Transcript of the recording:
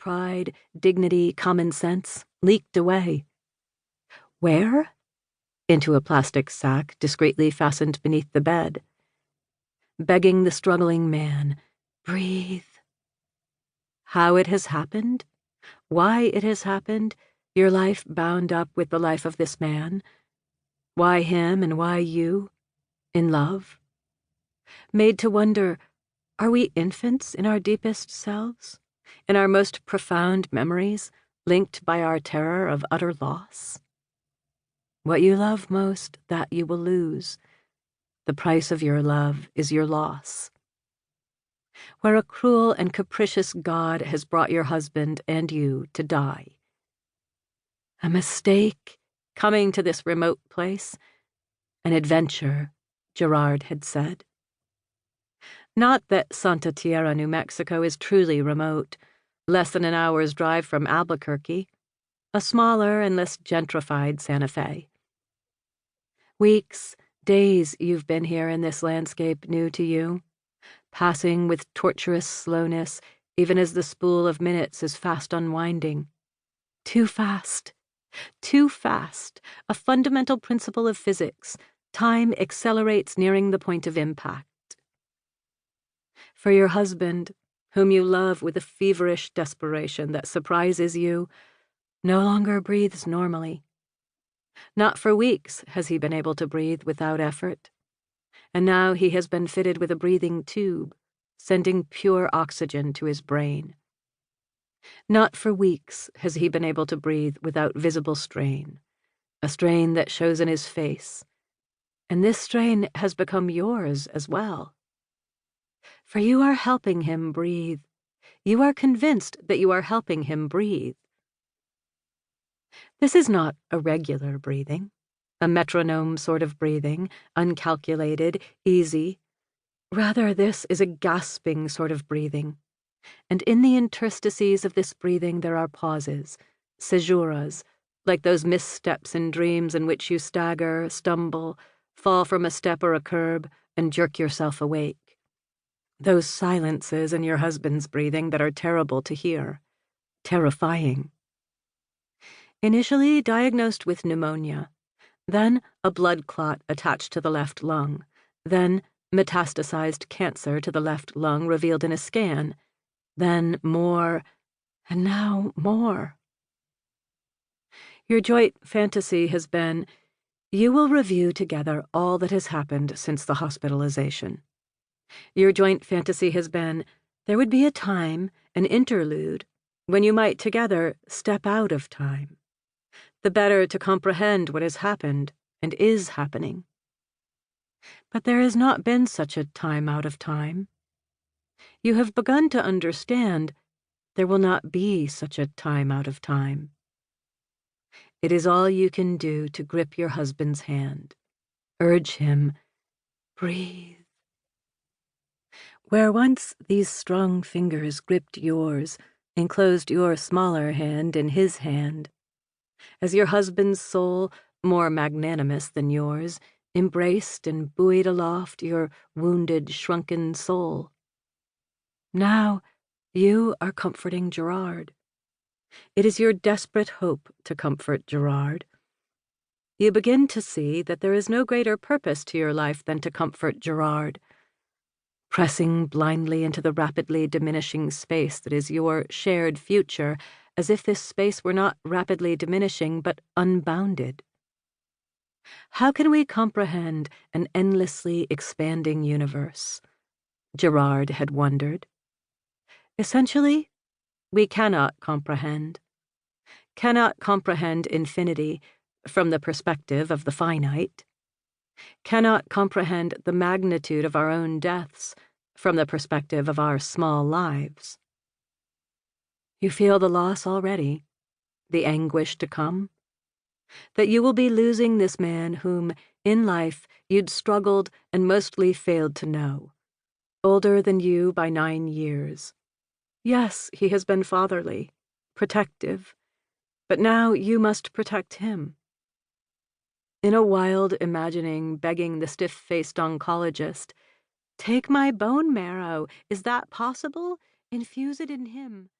pride, dignity, common sense leaked away. Where? Into a plastic sack discreetly fastened beneath the bed. Begging the struggling man, breathe. How it has happened? Why it has happened? Your life bound up with the life of this man? Why him and why you? In love? Made to wonder, are we infants in our deepest selves? In our most profound memories, linked by our terror of utter loss? What you love most, that you will lose. The price of your love is your loss. Where a cruel and capricious God has brought your husband and you to die. A mistake, coming to this remote place. An adventure, Gerard had said. Not that Santa Tierra, New Mexico is truly remote, less than an hour's drive from Albuquerque, a smaller and less gentrified Santa Fe. Weeks, days you've been here in this landscape new to you, passing with torturous slowness, even as the spool of minutes is fast unwinding. Too fast. Too fast. A fundamental principle of physics. Time accelerates nearing the point of impact. For your husband, whom you love with a feverish desperation that surprises you, no longer breathes normally. Not for weeks has he been able to breathe without effort. And now he has been fitted with a breathing tube, sending pure oxygen to his brain. Not for weeks has he been able to breathe without visible strain, a strain that shows in his face. And this strain has become yours as well. For you are helping him breathe. You are convinced that you are helping him breathe. This is not a regular breathing, a metronome sort of breathing, uncalculated, easy. Rather, this is a gasping sort of breathing. And in the interstices of this breathing there are pauses, caesuras, like those missteps in dreams in which you stagger, stumble, fall from a step or a curb, and jerk yourself awake. Those silences in your husband's breathing that are terrible to hear, terrifying. Initially diagnosed with pneumonia, then a blood clot attached to the left lung, then metastasized cancer to the left lung revealed in a scan, then more, and now more. Your joint fantasy has been, you will review together all that has happened since the hospitalization. Your joint fantasy has been, there would be a time, an interlude, when you might together step out of time, the better to comprehend what has happened and is happening. But there has not been such a time out of time. You have begun to understand there will not be such a time out of time. It is all you can do to grip your husband's hand. Urge him, breathe. Where once these strong fingers gripped yours, enclosed your smaller hand in his hand, as your husband's soul, more magnanimous than yours, embraced and buoyed aloft your wounded, shrunken soul. Now you are comforting Gerard. It is your desperate hope to comfort Gerard. You begin to see that there is no greater purpose to your life than to comfort Gerard. Pressing blindly into the rapidly diminishing space that is your shared future, as if this space were not rapidly diminishing but unbounded. How can we comprehend an endlessly expanding universe? Gerard had wondered. Essentially, we cannot comprehend infinity from the perspective of the finite, cannot comprehend the magnitude of our own deaths from the perspective of our small lives. You feel the loss already, the anguish to come, that you will be losing this man whom, in life, you'd struggled and mostly failed to know, older than you by 9 years. Yes, he has been fatherly, protective, but now you must protect him. In a wild imagining begging the stiff-faced oncologist, take my bone marrow, is that possible? Infuse it in him.